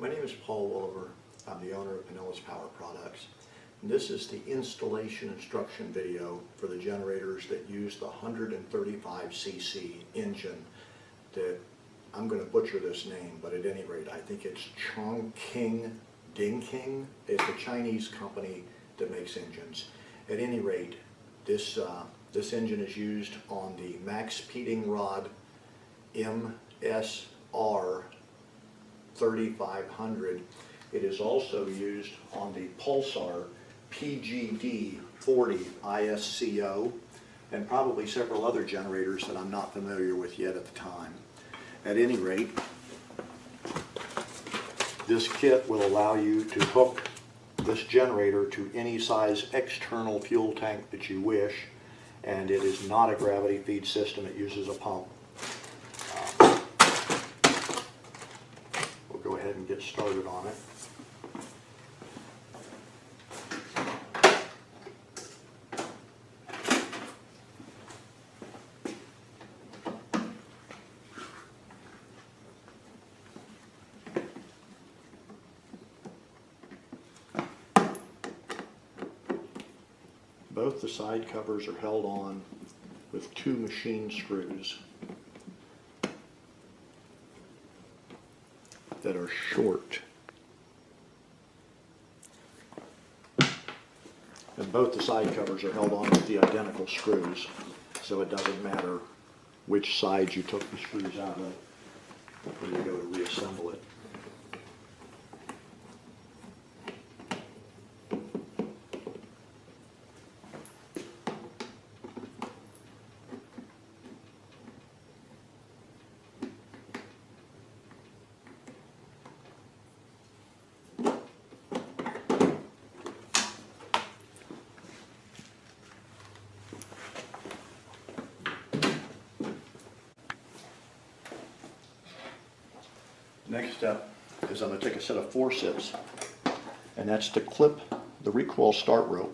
My name is Paul Williver. I'm the owner of Pinellas Power Products. And this is the installation instruction video for the generators that use the 135cc engine that, I'm going to butcher this name, but at any rate, I think it's Chongqing Dingqing. It's a Chinese company that makes engines. At any rate, this engine is used on the Max Peating Rod MSR 3500. It is also used on the Pulsar PGD 40 ISCO and probably several other generators that I'm not familiar with yet at the time. At any rate, this kit will allow you to hook this generator to any size external fuel tank that you wish, and it is not a gravity feed system. It uses a pump. We'll go ahead and get started on it. Both the side covers are held on with two machine screws that are short. And both the side covers are held on with the identical screws, so it doesn't matter which side you took the screws out of when you go to reassemble it. Next step is I'm going to take a set of forceps, and that's to clip the recoil start rope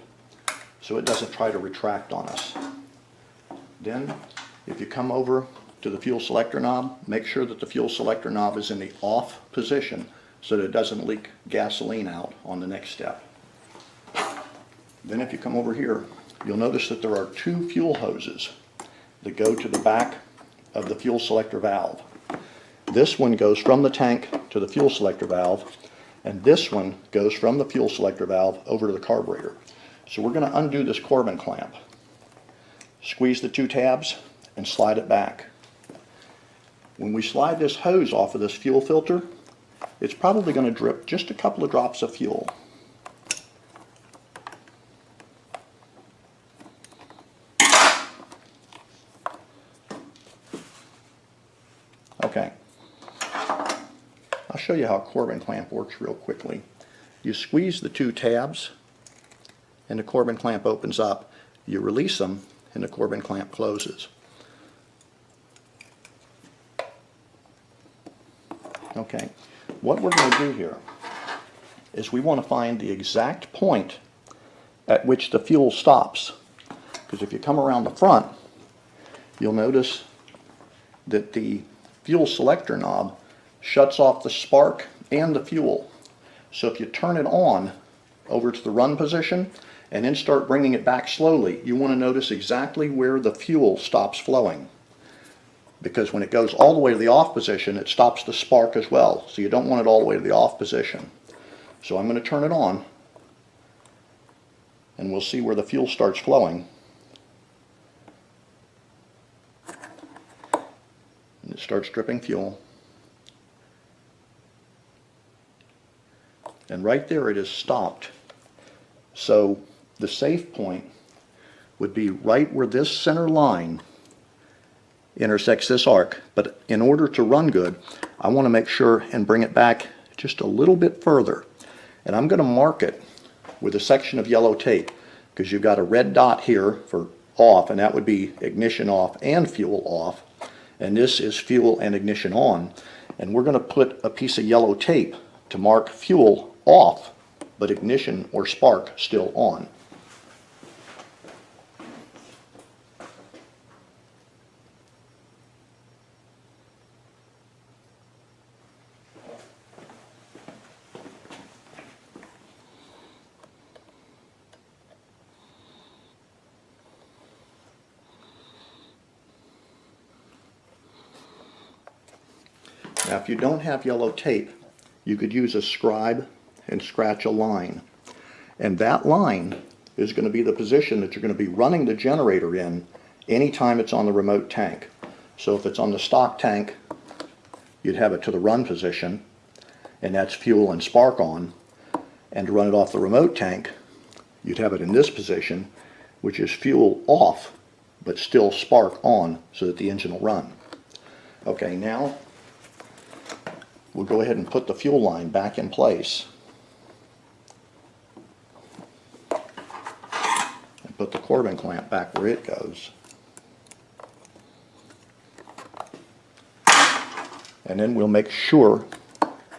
so it doesn't try to retract on us. Then, if you come over to the fuel selector knob, make sure that the fuel selector knob is in the off position so that it doesn't leak gasoline out on the next step. Then if you come over here, you'll notice that there are two fuel hoses that go to the back of the fuel selector valve. This one goes from the tank to the fuel selector valve, and this one goes from the fuel selector valve over to the carburetor. So we're going to undo this Corbin clamp. Squeeze the two tabs and slide it back. When we slide this hose off of this fuel filter, it's probably going to drip just a couple of drops of fuel. Okay. I'll show you how a Corbin clamp works real quickly. You squeeze the two tabs and the Corbin clamp opens up. You release them and the Corbin clamp closes. Okay, what we're going to do here is we want to find the exact point at which the fuel stops. Because if you come around the front, you'll notice that the fuel selector knob shuts off the spark and the fuel. So if you turn it on over to the run position and then start bringing it back slowly, you want to notice exactly where the fuel stops flowing. Because when it goes all the way to the off position, it stops the spark as well. So you don't want it all the way to the off position. So I'm going to turn it on and we'll see where the fuel starts flowing. And it starts dripping fuel. And right there it is stopped. So the safe point would be right where this center line intersects this arc. But in order to run good, I want to make sure and bring it back just a little bit further. And I'm going to mark it with a section of yellow tape, because you've got a red dot here for off, and that would be ignition off and fuel off. And this is fuel and ignition on. And we're going to put a piece of yellow tape to mark fuel off, but ignition or spark still on. Now if you don't have yellow tape, you could use a scribe and scratch a line. And that line is going to be the position that you're going to be running the generator in anytime it's on the remote tank. So if it's on the stock tank, you'd have it to the run position, and that's fuel and spark on. And to run it off the remote tank, you'd have it in this position, which is fuel off, but still spark on so that the engine will run. Okay, now we'll go ahead and put the fuel line back in place. And put the Corbin clamp back where it goes. And then we'll make sure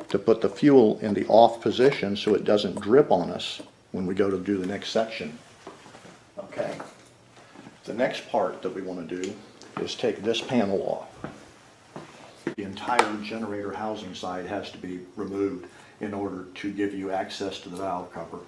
to put the fuel in the off position so it doesn't drip on us when we go to do the next section. Okay. The next part that we want to do is take this panel off. The entire generator housing side has to be removed in order to give you access to the valve cover.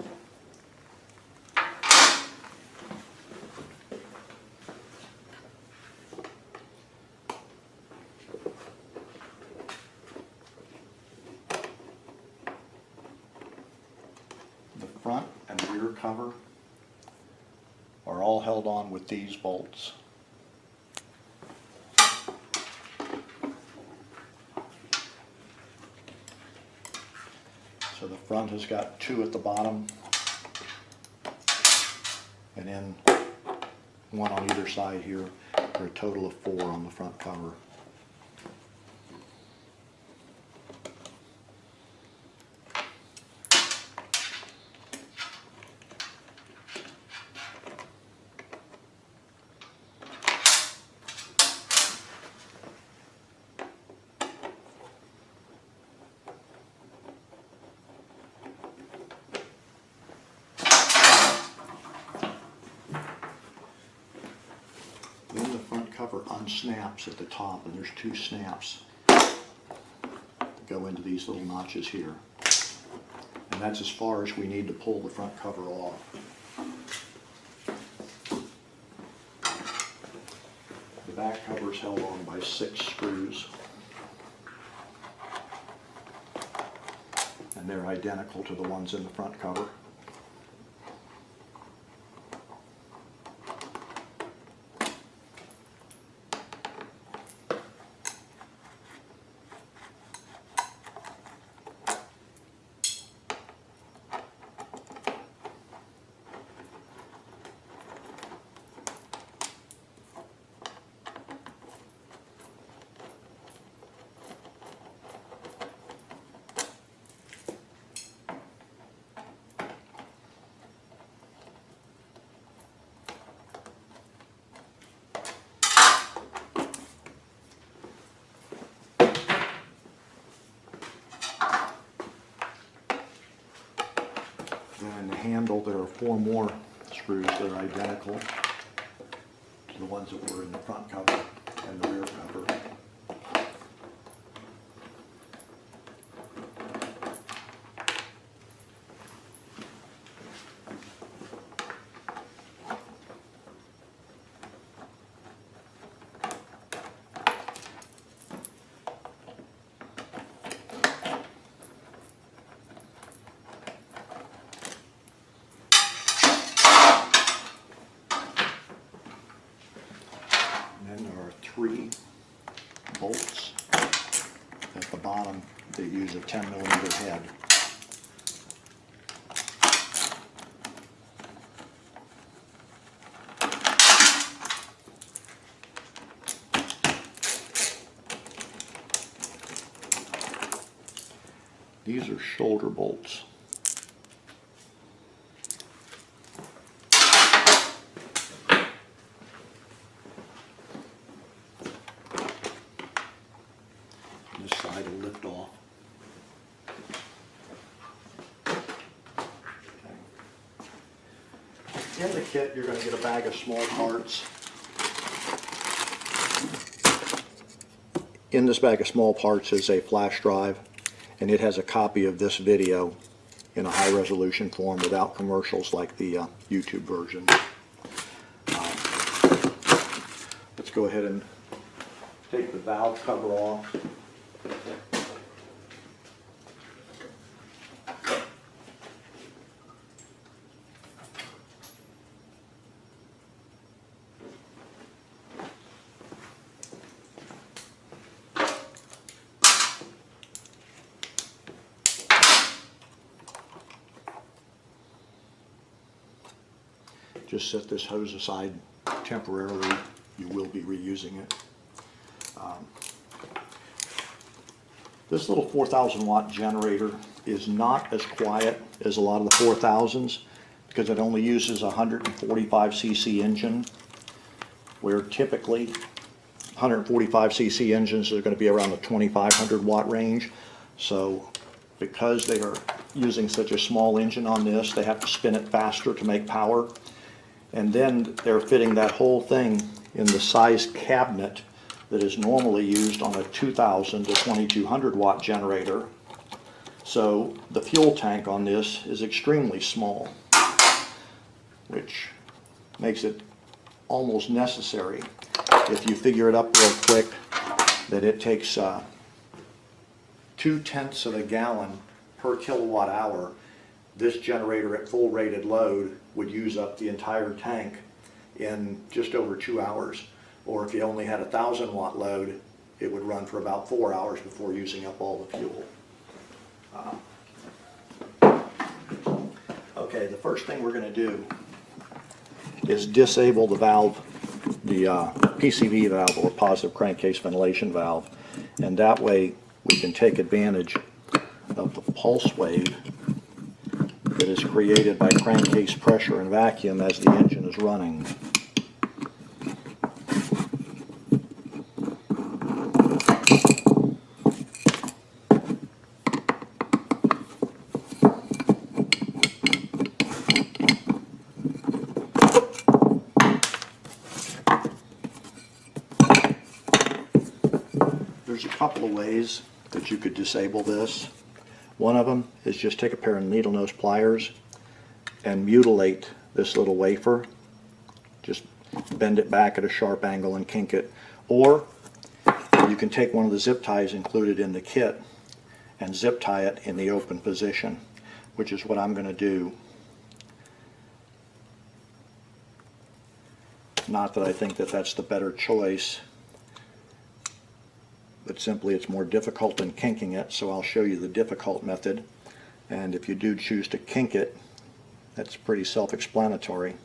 The front and rear cover are all held on with these bolts. So the front has got 2 at the bottom, and then 1 on either side here, for a total of 4 on the front cover. Then the front cover unsnaps at the top, and there's 2 snaps that go into these little notches here. And that's as far as we need to pull the front cover off. The back cover is held on by 6 screws. And they're identical to the ones in the front cover. Then in the handle there are 4 more screws that are identical to the ones that were in the front cover and the rear cover. And then there are 3 bolts at the bottom that use a 10mm head. These are shoulder bolts. This side will lift off. Okay. In the kit, you're going to get a bag of small parts. In this bag of small parts is a flash drive, and it has a copy of this video in a high resolution form without commercials like the YouTube version. Let's go ahead and take the valve cover off. just set this hose aside temporarily. You will be reusing it. This little 4,000 watt generator is not as quiet as a lot of the 4,000s because it only uses a 145 cc engine, where typically 145 cc engines are going to be around the 2,500 watt range. So because they are using such a small engine on this, they have to spin it faster to make power. And then they're fitting that whole thing in the size cabinet that is normally used on a 2,000 to 2,200 watt generator. So the fuel tank on this is extremely small, which makes it almost necessary, if you figure it up real quick, that it takes 0.2 of a gallon per kilowatt hour. This generator at full rated load would use up the entire tank in just over 2 hours. Or if you only had a 1,000 watt load, it would run for about 4 hours before using up all the fuel. Okay, the first thing we're going to do is disable the valve, the PCV valve, or positive crankcase ventilation valve, and that way we can take advantage of the pulse wave that is created by crankcase pressure and vacuum as the engine is running. There's a couple of ways that you could disable this. One of them is just take a pair of needle nose pliers and mutilate this little wafer. Just bend it back at a sharp angle and kink it. Or you can take one of the zip ties included in the kit and zip tie it in the open position, which is what I'm going to do. Not that I think that that's the better choice, but simply it's more difficult than kinking it, so I'll show you the difficult method. And if you do choose to kink it, that's pretty self-explanatory.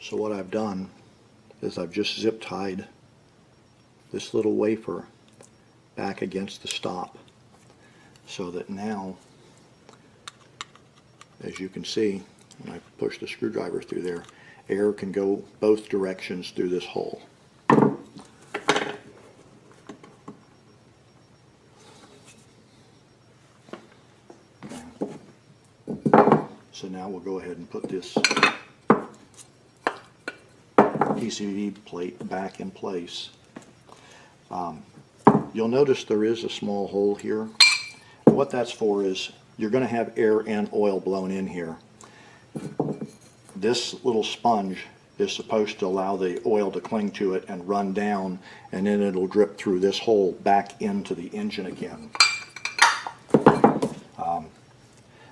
So what I've done is I've just zip tied this little wafer back against the stop, so that now, as you can see, when I push the screwdriver through there, air can go both directions through this hole. So now we'll go ahead and put this PCV plate back in place. You'll notice there is a small hole here. What that's for is you're going to have air and oil blown in here. This little sponge is supposed to allow the oil to cling to it and run down, and then it'll drip through this hole back into the engine again.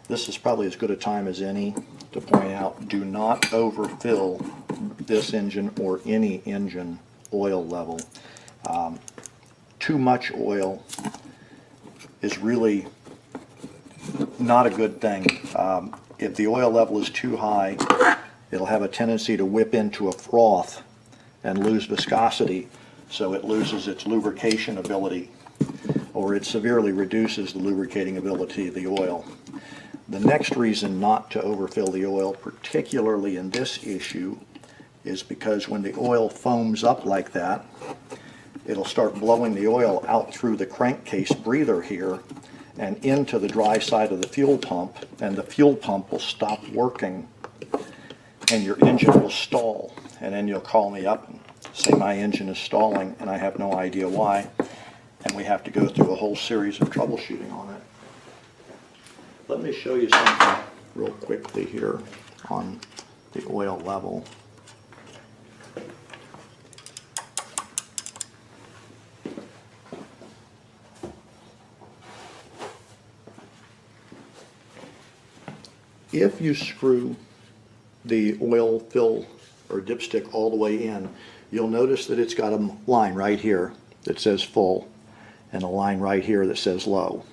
This is probably as good a time as any to point out, do not overfill this engine or any engine oil level. Too much oil is really not a good thing. If the oil level is too high, it'll have a tendency to whip into a froth and lose viscosity, so it loses its lubrication ability, or it severely reduces the lubricating ability of the oil. The next reason not to overfill the oil, particularly in this issue, is because when the oil foams up like that, it'll start blowing the oil out through the crankcase breather here and into the dry side of the fuel pump, and the fuel pump will stop working and your engine will stall, and then you'll call me up and say my engine is stalling and I have no idea why, and we have to go through a whole series of troubleshooting on it. Let me show you something real quickly here on the oil level. If you screw the oil fill or dipstick all the way in, you'll notice that it's got a line right here that says full and a line right here that says low.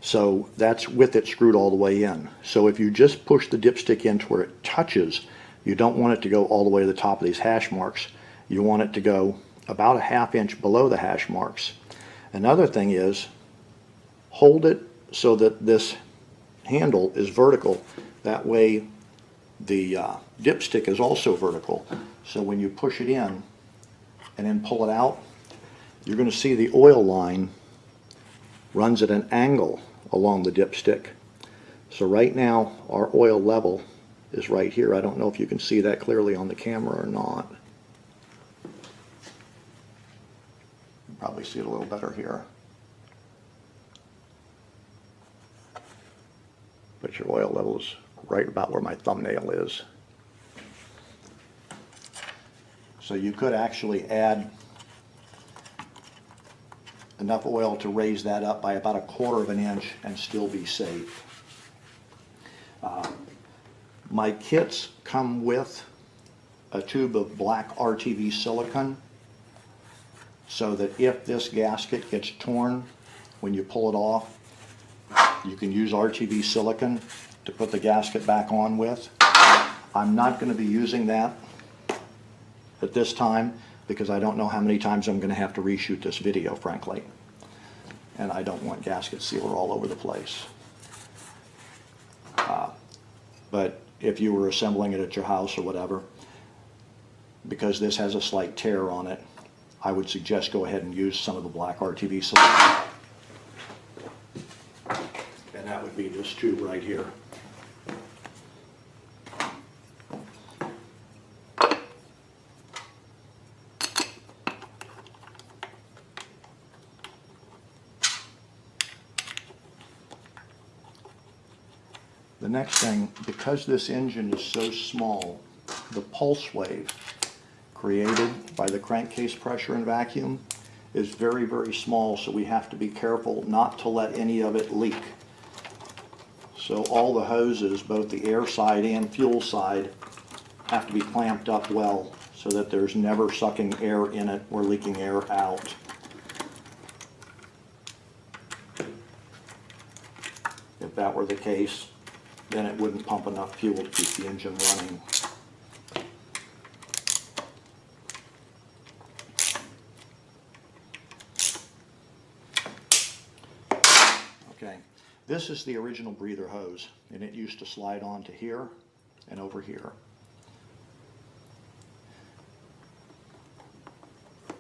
So that's with it screwed all the way in. So if you just push the dipstick in to where it touches, you don't want it to go all the way to the top of these hash marks. You want it to go about a ½ inch below the hash marks. Another thing is, hold it so that this handle is vertical. That way the dipstick is also vertical. So when you push it in and then pull it out, you're going to see the oil line runs at an angle along the dipstick. So right now our oil level is right here. I don't know if you can see that clearly on the camera or not. You can probably see it a little better here. But your oil level is right about where my thumbnail is. So you could actually add enough oil to raise that up by about a ¼ inch and still be safe. My kits come with a tube of black RTV silicone, so that if this gasket gets torn when you pull it off, you can use RTV silicone to put the gasket back on with. I'm not going to be using that at this time because I don't know how many times I'm going to have to reshoot this video, frankly. And I don't want gasket sealer all over the place. But if you were assembling it at your house or whatever, because this has a slight tear on it, I would suggest go ahead and use some of the black RTV silicone. And that would be this tube right here. The next thing, because this engine is so small, the pulse wave created by the crankcase pressure and vacuum is very, very small, so we have to be careful not to let any of it leak. So all the hoses, both the air side and fuel side, have to be clamped up well so that there's never sucking air in it or leaking air out. If that were the case, then it wouldn't pump enough fuel to keep the engine running. Okay, this is the original breather hose, and it used to slide on to here and over here.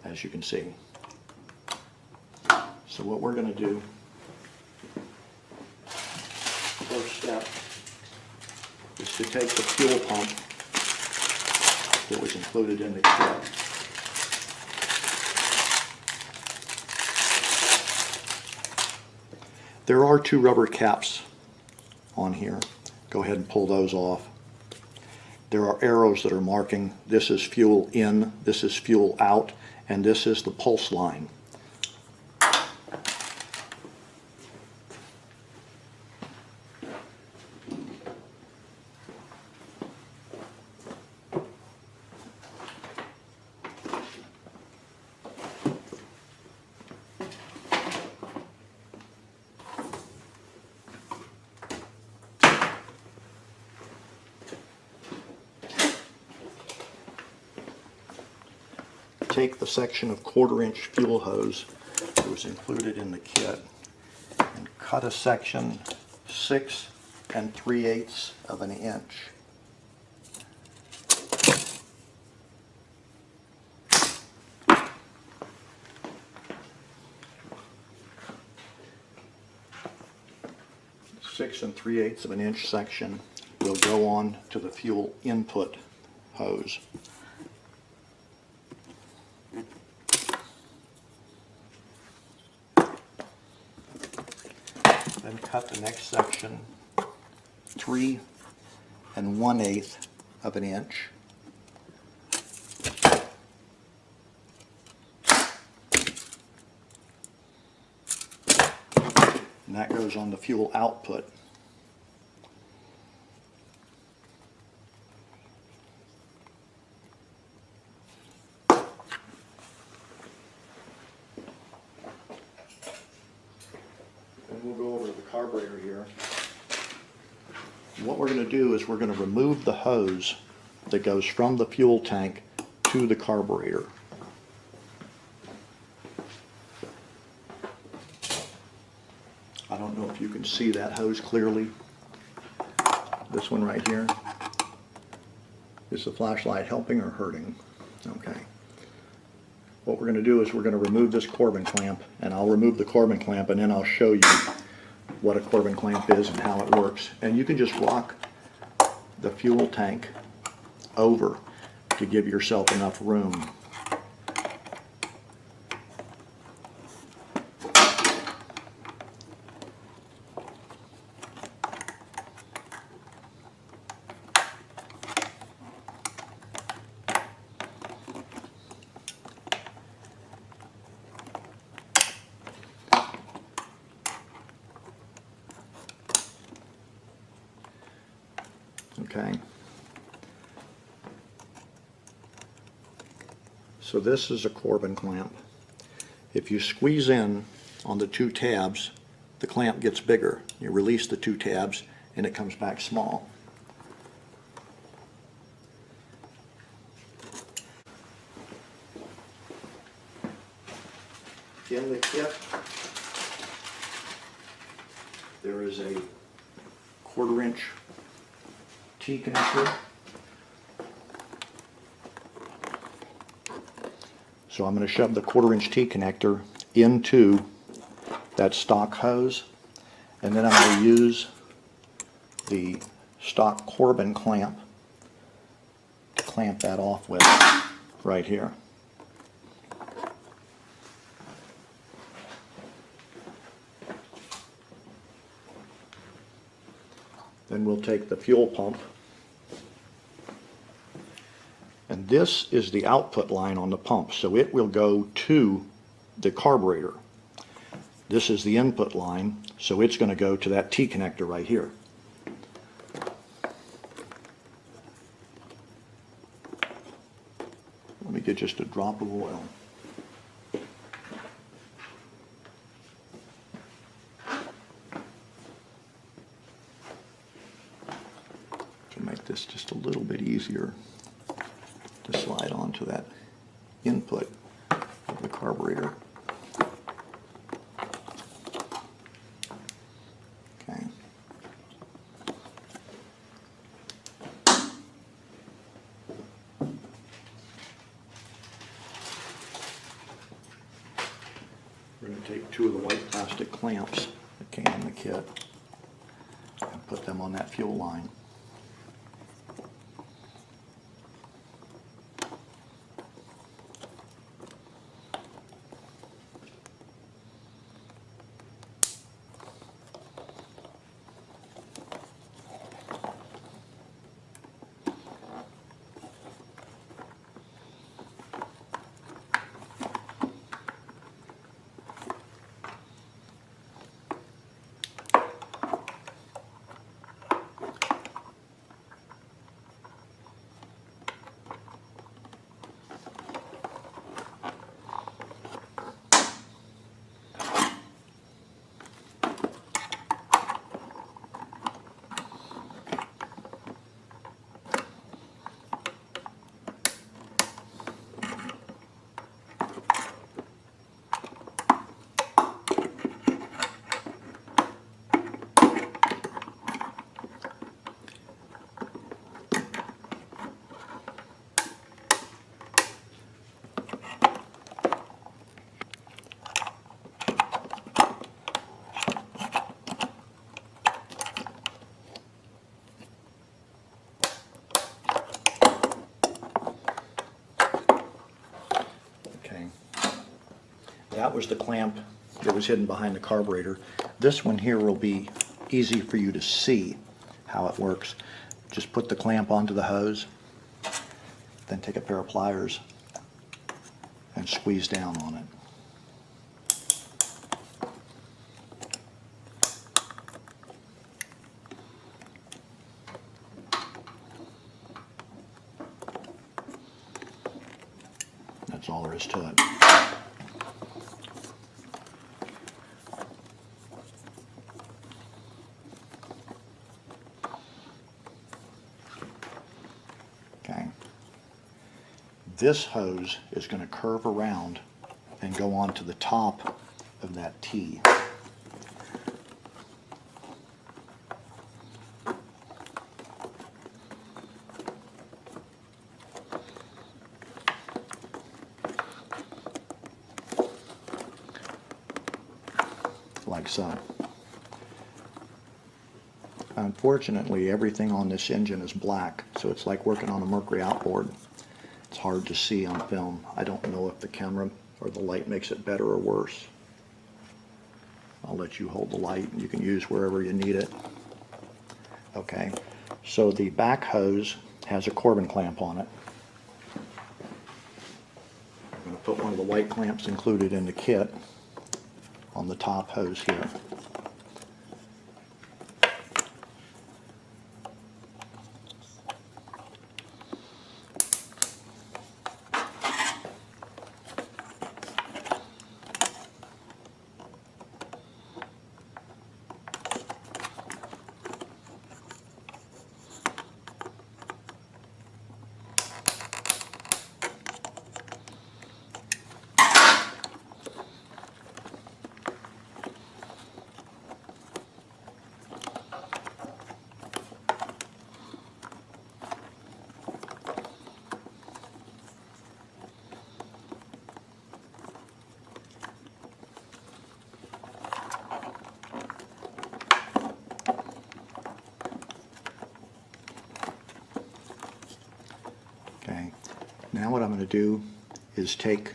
As you can see. So what we're going to do, first step, is to take the fuel pump that was included in the kit. There are 2 rubber caps on here. Go ahead and pull those off. There are arrows that are marking this is fuel in, this is fuel out, and this is the pulse line. Take the section of 1/4 inch fuel hose that was included in the kit and cut a section 6 3/8 of an inch. Six 3/8 of an inch section will go on to the fuel input hose. Then cut the next section 3 1/8 of an inch. And that goes on the fuel output. And we'll go over to the carburetor here. What we're going to do is we're going to remove the hose that goes from the fuel tank to the carburetor. I don't know if you can see that hose clearly. This one right here. Is the flashlight helping or hurting? Okay. What we're going to do is we're going to remove this Corbin clamp, and I'll remove the Corbin clamp and then I'll show you what a Corbin clamp is and how it works. And you can just rock the fuel tank over to give yourself enough room. Okay. So this is a Corbin clamp. If you squeeze in on the two tabs, the clamp gets bigger. You release the two tabs and it comes back small. In the kit, there is a 1/4 inch T connector. So I'm going to shove the 1/4 inch T connector into that stock hose, and then I'm going to use the stock Corbin clamp to clamp that off with right here. Then we'll take the fuel pump, and this is the output line on the pump, so it will go to the carburetor. This is the input line, so it's going to go to that T connector right here. Let me get just a drop of oil. To make this just a little bit easier to slide onto that input of the carburetor. Okay. We're going to take 2 of the white plastic clamps that came in the kit and put them on that fuel line. That was the clamp that was hidden behind the carburetor. This one here will be easy for you to see how it works. Just put the clamp onto the hose, then take a pair of pliers and squeeze down on it. That's all there is to it. Okay. This hose is going to curve around and go on to the top of that T. Like so. Unfortunately, everything on this engine is black, so it's like working on a Mercury outboard. It's hard to see on film. I don't know if the camera or the light makes it better or worse. I'll let you hold the light, and you can use wherever you need it. Okay, so the back hose has a Corbin clamp on it. I'm going to put one of the white clamps included in the kit on the top hose here. Okay, now what I'm going to do is take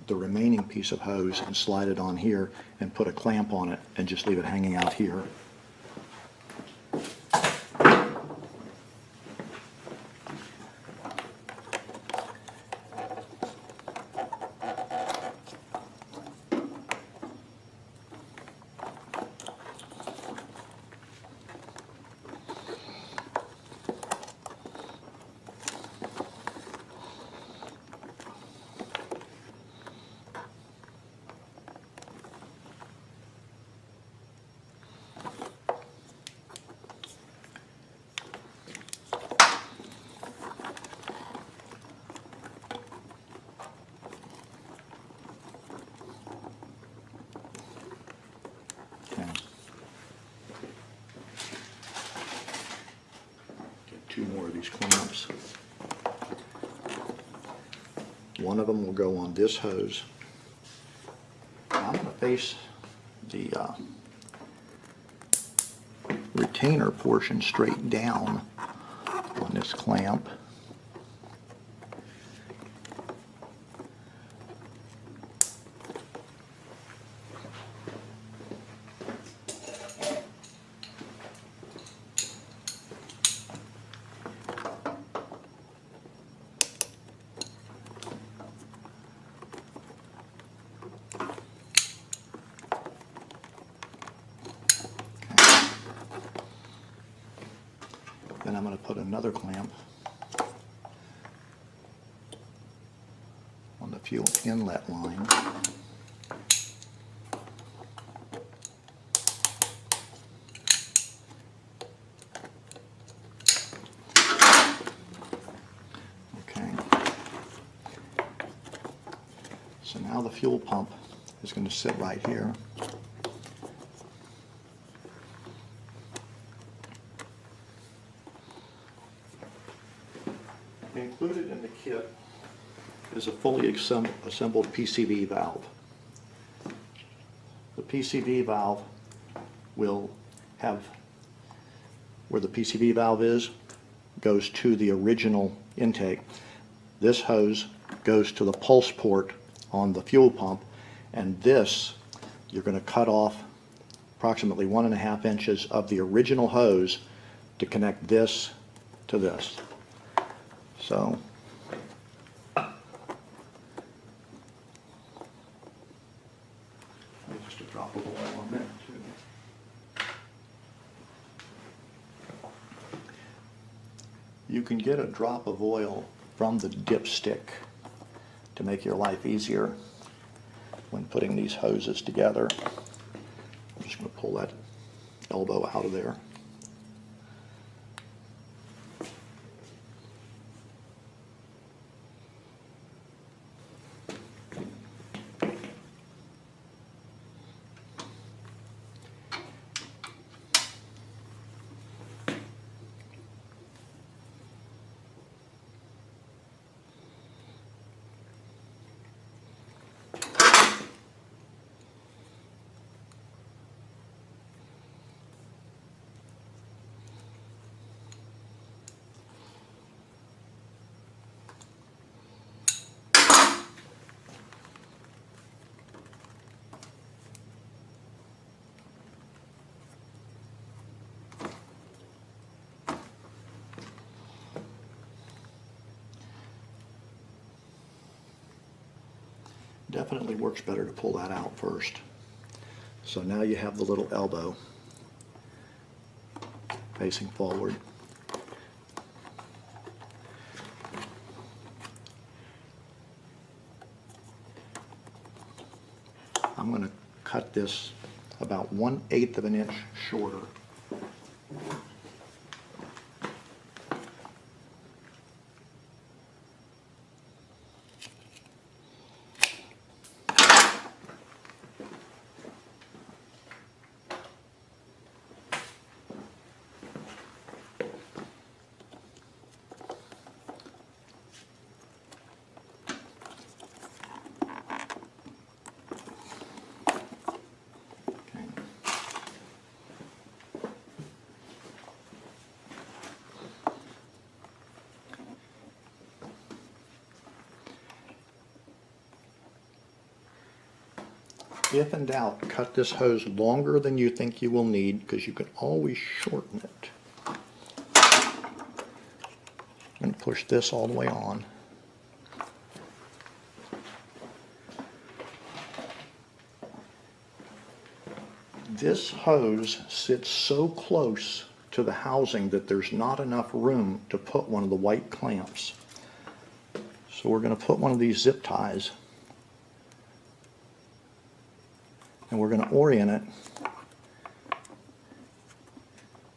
the remaining piece of hose and slide it on here and put a clamp on it and just leave it hanging out here. Two more of these clamps. One of them will go on this hose. I'm going to face the retainer portion straight down on this clamp. Then I'm going to put another clamp on the fuel inlet line. Okay. So now the fuel pump is going to sit right here. Included in the kit is a fully assembled PCV valve. The PCV valve will have, where the PCV valve is, goes to the original intake. This hose goes to the pulse port on the fuel pump, and this, you're going to cut off approximately 1.5 inches of the original hose to connect this to this. So just a drop of oil on that too. You can get a drop of oil from the dipstick to make your life easier when putting these hoses together. I'm just going to pull that elbow out of there. Definitely works better to pull that out first. So now you have the little elbow facing forward. I'm going to cut this about 1/8 of an inch shorter. If in doubt, cut this hose longer than you think you will need, because you can always shorten it. I'm going to push this all the way on. This hose sits so close to the housing that there's not enough room to put one of the white clamps. So we're going to put one of these zip ties, and we're going to orient it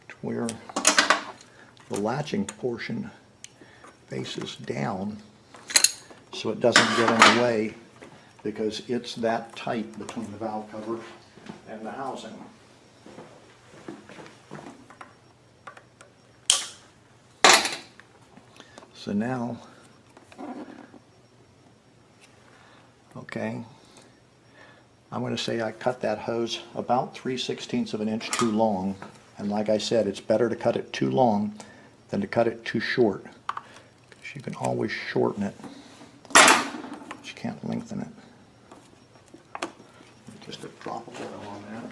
to where the latching portion faces down so it doesn't get in the way, because it's that tight between the valve cover and the housing. So now, okay, I'm going to say I cut that hose about 3/16 of an inch too long, and like I said, it's better to cut it too long than to cut it too short, because you can always shorten it, but you can't lengthen it. Just a drop of oil on that.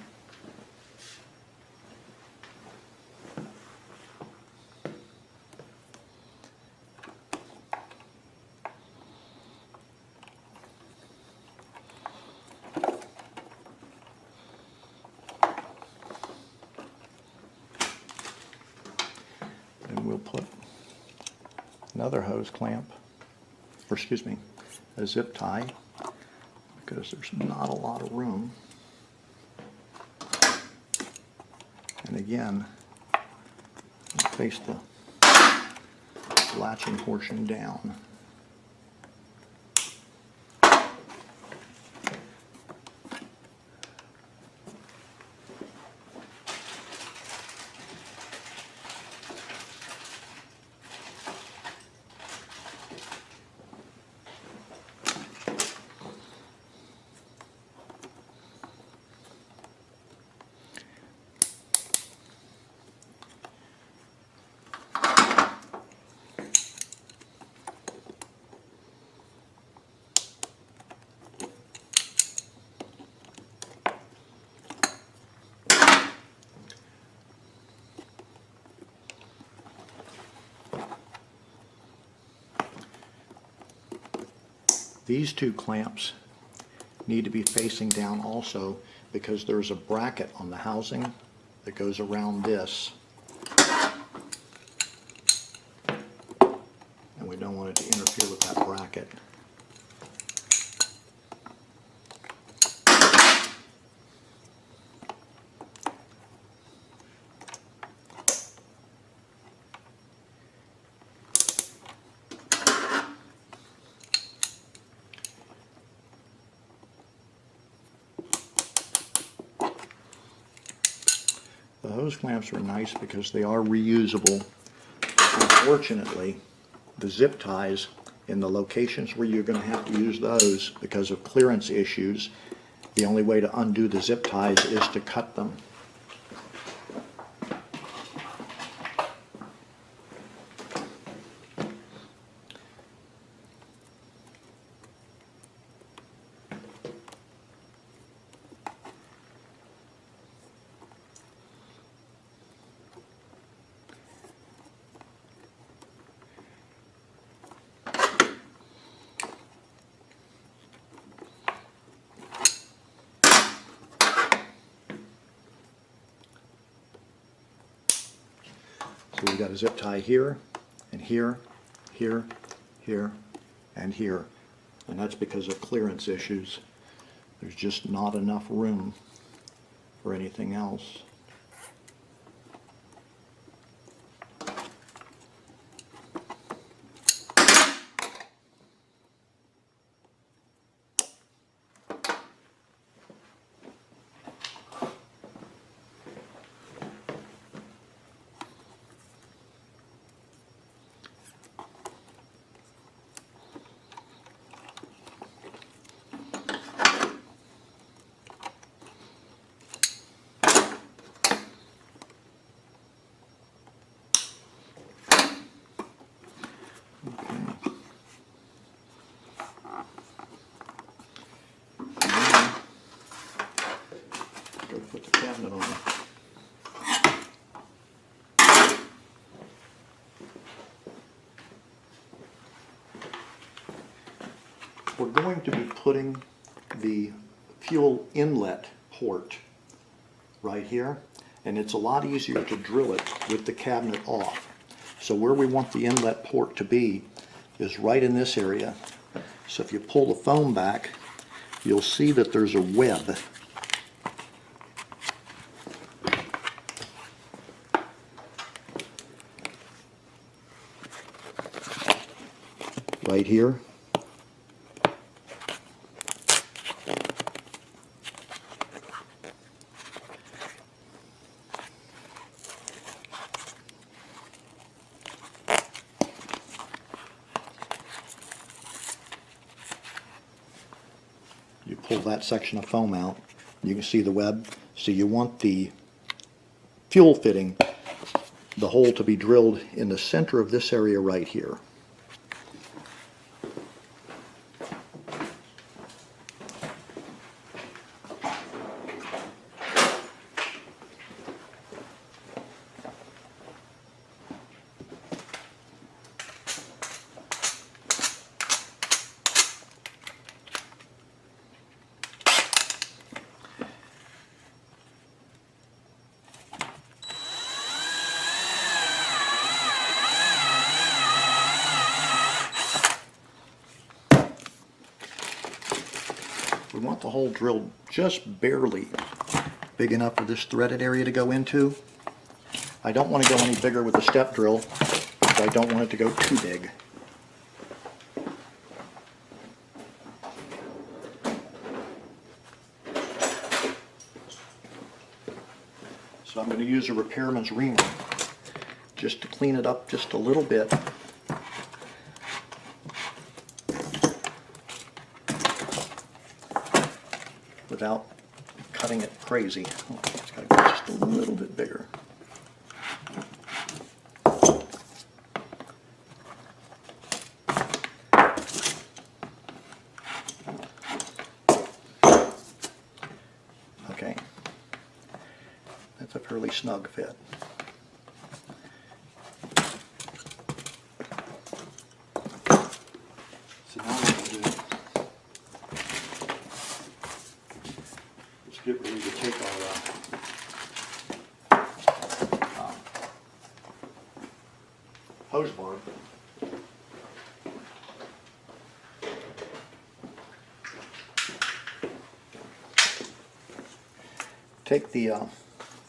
And we'll put another hose clamp, or excuse me, a zip tie, because there's not a lot of room. And again, face the latching portion down. These two clamps need to be facing down also because there's a bracket on the housing that goes around this. And we don't want it to interfere with that bracket. The hose clamps are nice because they are reusable. Unfortunately, the zip ties in the locations where you're going to have to use those because of clearance issues, the only way to undo the zip ties is to cut them. So we've got a zip tie here, and here, here, here, and here. And that's because of clearance issues. There's just not enough room for anything else. Go put the cabinet on. We're going to be putting the fuel inlet port right here, and it's a lot easier to drill it with the cabinet off. So where we want the inlet port to be is right in this area. So if you pull the foam back, you'll see that there's a web. Right here. You pull that section of foam out, you can see the web. So you want the fuel fitting, the hole to be drilled in the center of this area right here. We want the hole drilled just barely big enough for this threaded area to go into. I don't want to go any bigger with the step drill, but I don't want it to go too big. So I'm going to use a repairman's reamer just to clean it up just a little bit. Without cutting it crazy. Oh, it's got to go just a little bit bigger. Okay, that's a fairly snug fit. So now what we'll do hose barb. Take the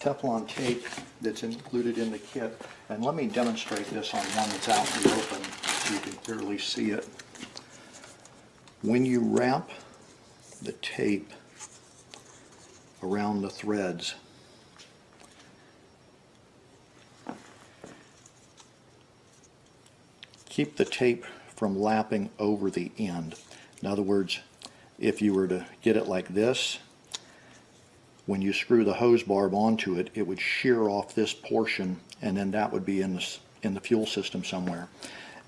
Teflon tape that's included in the kit, and let me demonstrate this on one that's out in the open so you can clearly see it. When you wrap the tape around the threads, keep the tape from lapping over the end. In other words, if you were to get it like this, when you screw the hose barb onto it, it would shear off this portion, and then that would be in the fuel system somewhere.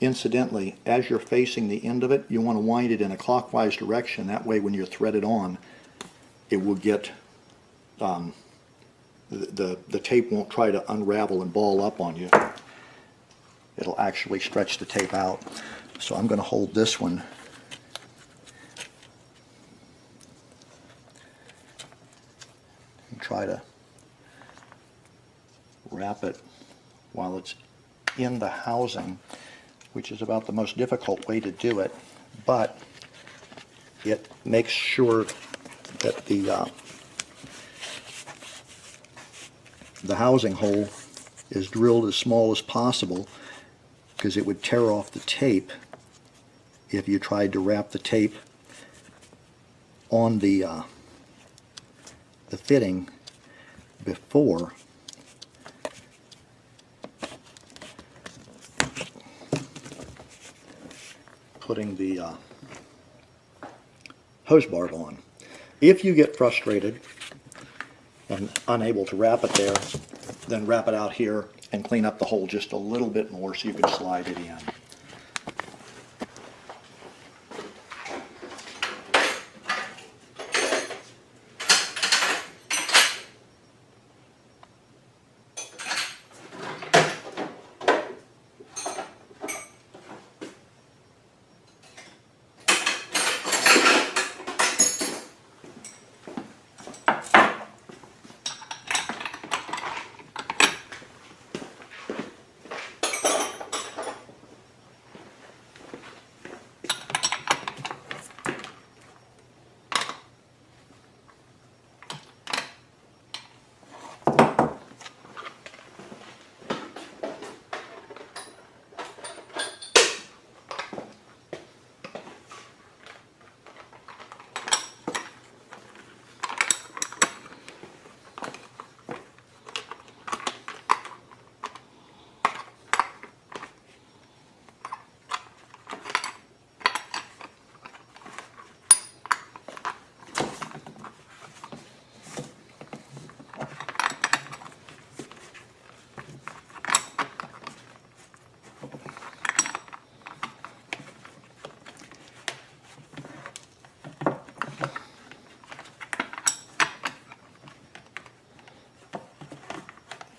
Incidentally, as you're facing the end of it, you want to wind it in a clockwise direction. That way when you're threaded on, it will get, the tape won't try to unravel and ball up on you. It'll actually stretch the tape out. So I'm going to hold this one and try to wrap it while it's in the housing, which is about the most difficult way to do it, but it makes sure that the housing hole is drilled as small as possible, because it would tear off the tape if you tried to wrap the tape on the fitting before putting the hose barb on. If you get frustrated and unable to wrap it there, then wrap it out here and clean up the hole just a little bit more so you can slide it in.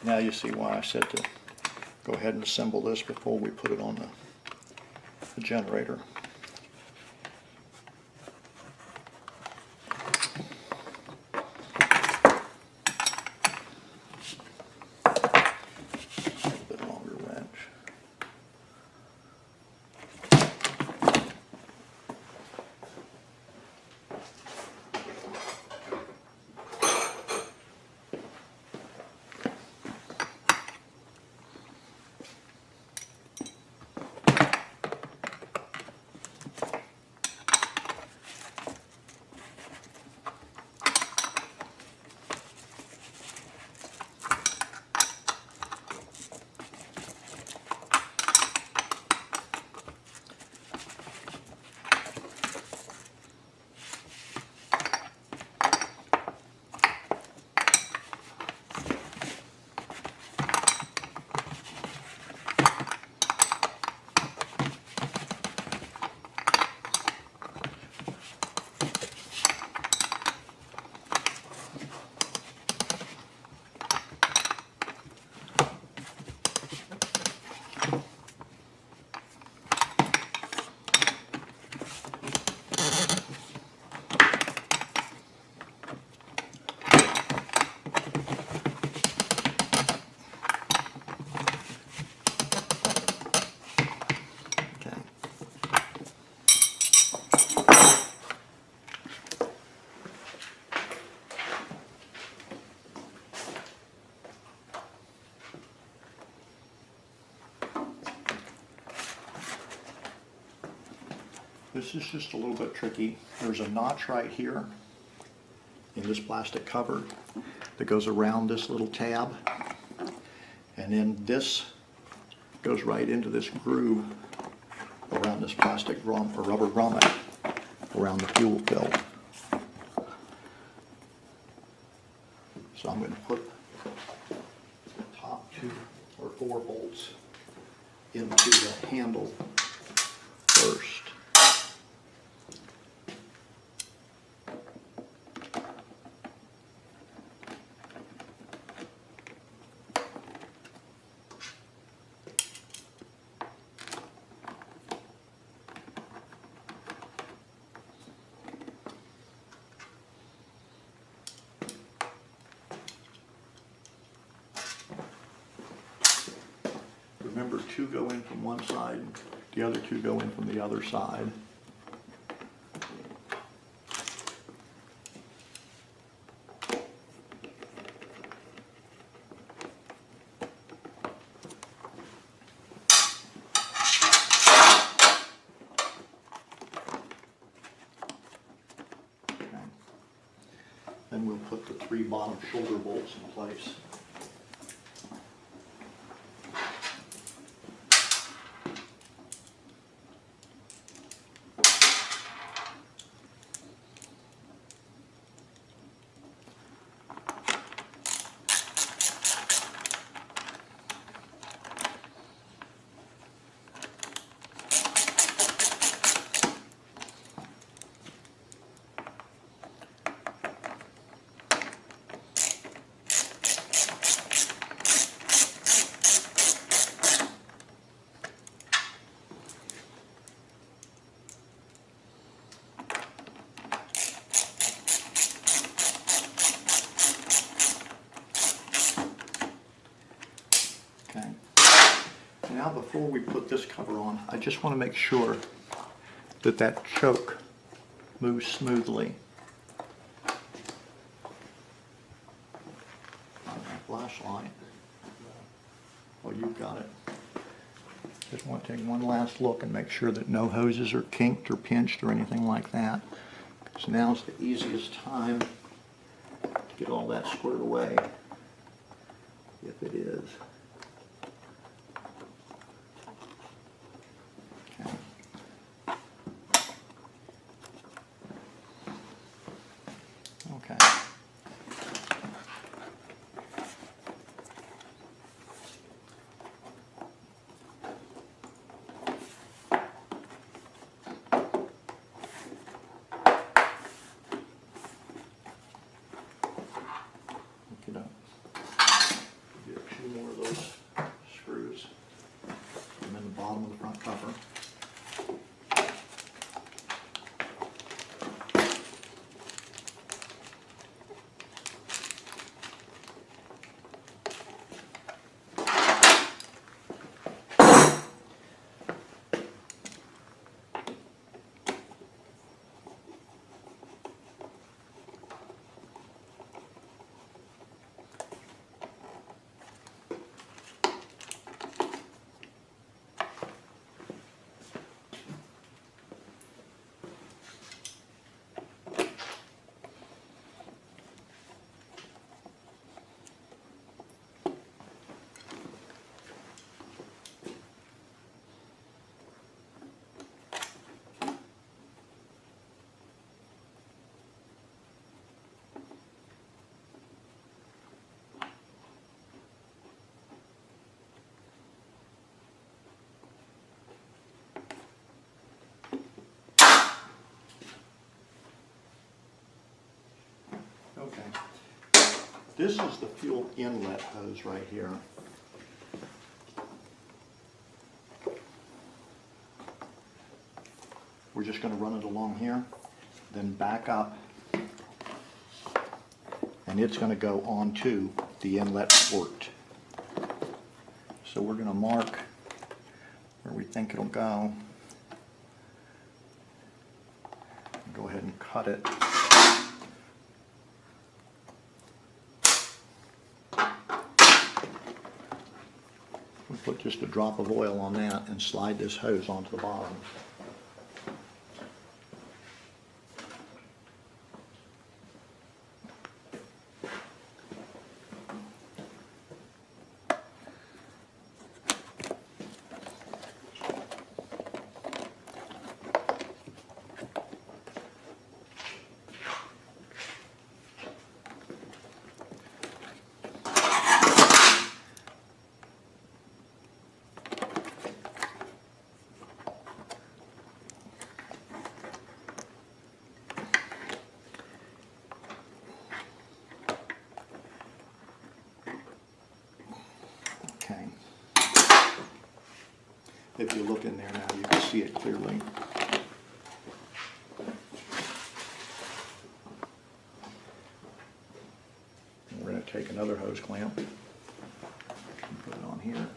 Now you see why I said to go ahead and assemble this before we put it on the generator. A bit longer wrench. This is just a little bit tricky. There's a notch right here in this plastic cover that goes around this little tab, and then this goes right into this groove around this plastic or rubber grommet around the fuel pill. So I'm going to put the top 2 or 4 bolts into the handle first. Remember, 2 go in from one side, the other 2 go in from the other side. Okay. Then we'll put the 3 bottom shoulder bolts in place. Okay. Now before we put this cover on, I just want to make sure that that choke moves smoothly. Flashlight. Oh, you've got it. Just want to take one last look and make sure that no hoses are kinked or pinched or anything like that. So now's the easiest time to get all that squared away, if it is. Okay. Look it up. Get 2 more of those screws. And then the bottom of the front cover. Okay. This is the fuel inlet hose right here. We're just going to run it along here, then back up, and it's going to go onto the inlet port. So we're going to mark where we think it'll go. Go ahead and cut it. We'll put just a drop of oil on that and slide this hose onto the bottom. If you look in there now, you can see it clearly. We're going to take another hose clamp and put it on here.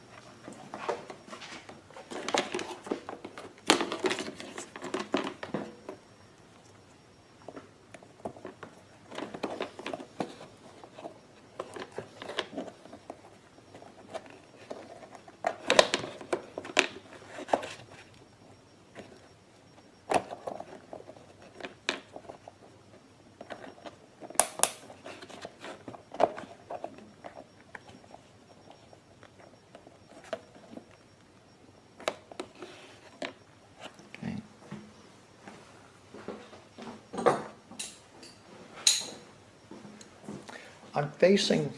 I'm facing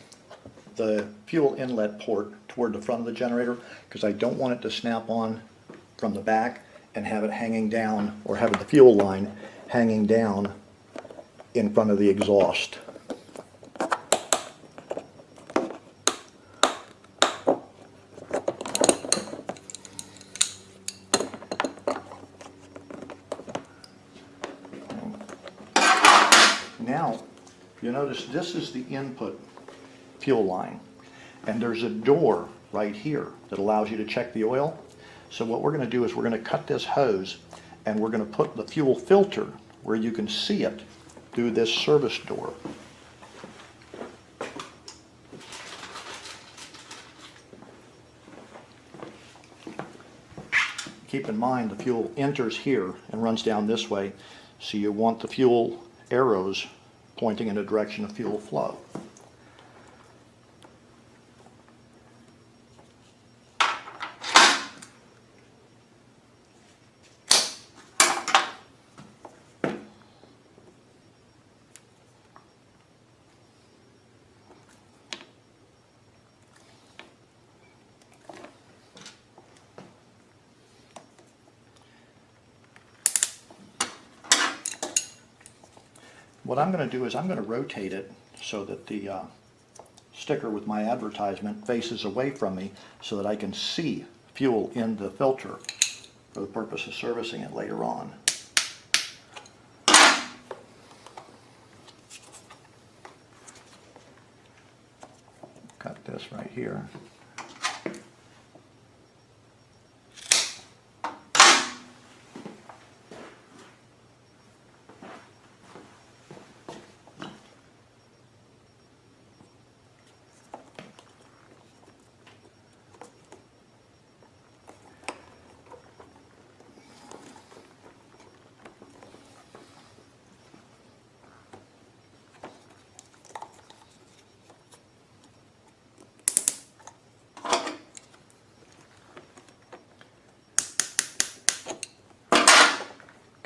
the fuel inlet port toward the front of the generator because I don't want it to snap on from the back and have it hanging down, or having the fuel line hanging down in front of the exhaust. Now, you notice this is the input fuel line, and there's a door right here that allows you to check the oil. So what we're going to do is we're going to cut this hose, and we're going to put the fuel filter where you can see it through this service door. Keep in mind the fuel enters here and runs down this way, so you want the fuel arrows pointing in the direction of fuel flow. What I'm going to do is I'm going to rotate it so that the sticker with my advertisement faces away from me so that I can see fuel in the filter for the purpose of servicing it later on. Cut this right here.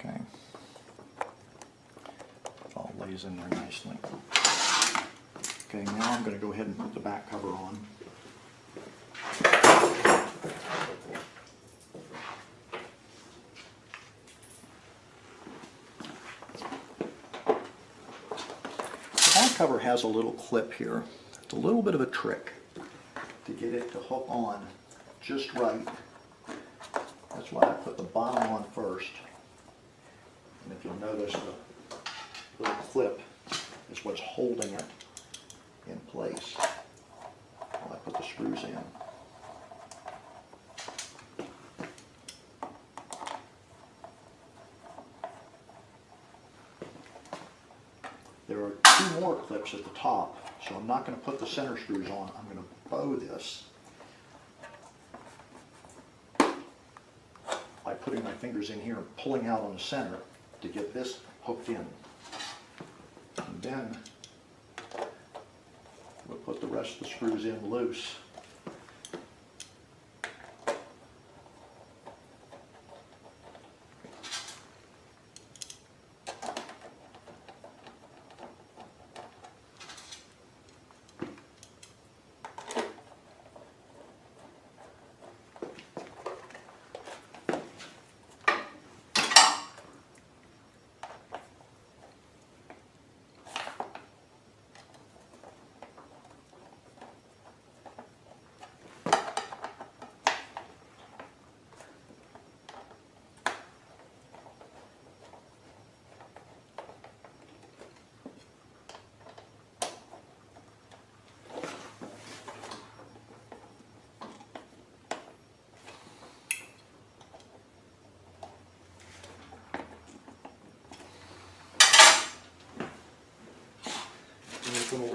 Okay, it all lays in there nicely. Okay, now I'm going to go ahead and put the back cover on. The back cover has a little clip here. It's a little bit of a trick to get it to hook on just right. That's why I put the bottom on first. And if you'll notice, the little clip is what's holding it in place while I put the screws in. There are two more clips at the top, so I'm not going to put the center screws on. I'm going to bow this by putting my fingers in here and pulling out on the center to get this hooked in. And then we'll put the rest of the screws in loose.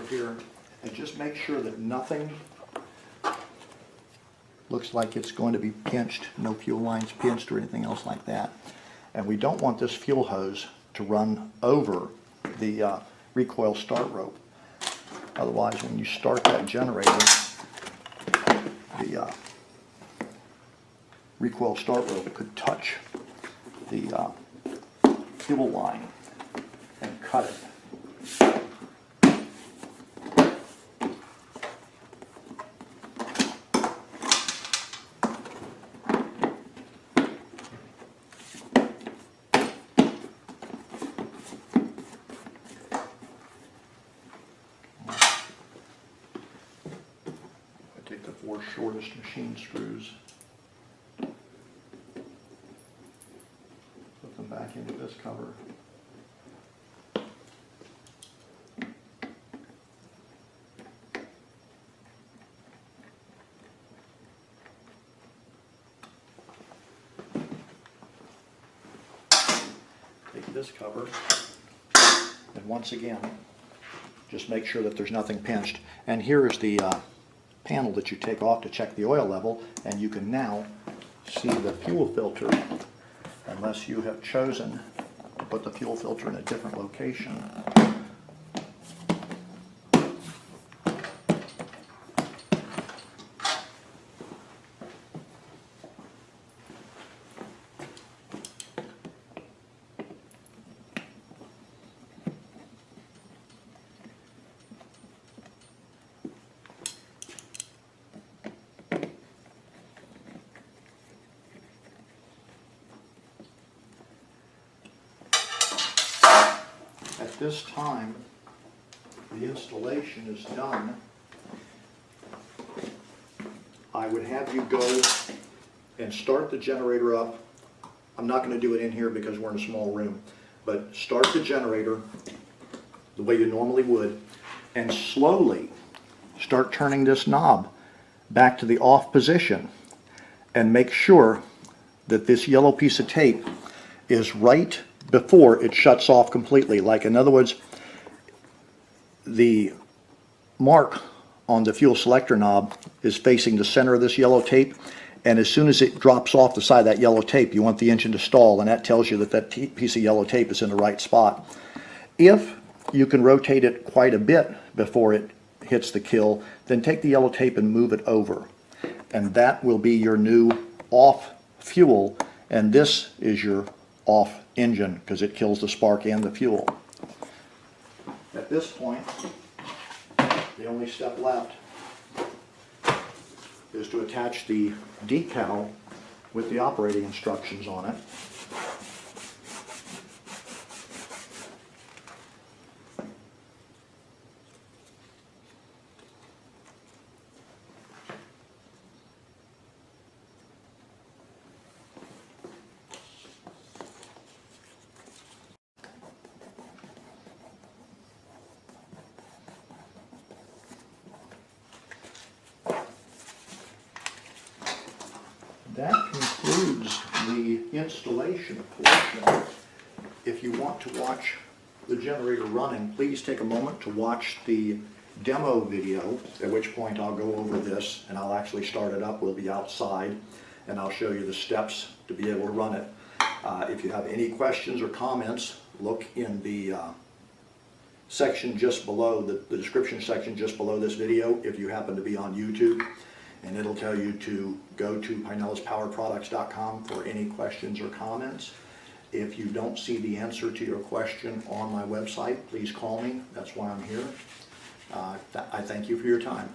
here and just make sure that nothing looks like it's going to be pinched, no fuel lines pinched or anything else like that. And we don't want this fuel hose to run over the recoil start rope. Otherwise, when you start that generator, the recoil start rope could touch the fuel line and cut it. I take the 4 shortest machine screws, put them back into this cover. Take this cover, and once again, just make sure that there's nothing pinched. And here is the panel that you take off to check the oil level, and you can now see the fuel filter, unless you have chosen to put the fuel filter in a different location. At this time, the installation is done. I would have you go and start the generator up. I'm not going to do it in here because we're in a small room, but start the generator the way you normally would and slowly start turning this knob back to the off position and make sure that this yellow piece of tape is right before it shuts off completely. Like, in other words, the mark on the fuel selector knob is facing the center of this yellow tape, and as soon as it drops off the side of that yellow tape, you want the engine to stall, and that tells you that that piece of yellow tape is in the right spot. If you can rotate it quite a bit before it hits the kill, then take the yellow tape and move it over, and that will be your new off fuel, and this is your off engine because it kills the spark and the fuel. At this point, the only step left is to attach the decal with the operating instructions on it. That concludes the installation portion. If you want to watch the generator running, please take a moment to watch the demo video, at which point I'll go over this and I'll actually start it up. We'll be outside and I'll show you the steps to be able to run it. If you have any questions or comments, look in the section just below, the description section just below this video if you happen to be on YouTube. And it'll tell you to go to PinellasPowerProducts.com for any questions or comments. If you don't see the answer to your question on my website, please call me. That's why I'm here. I thank you for your time.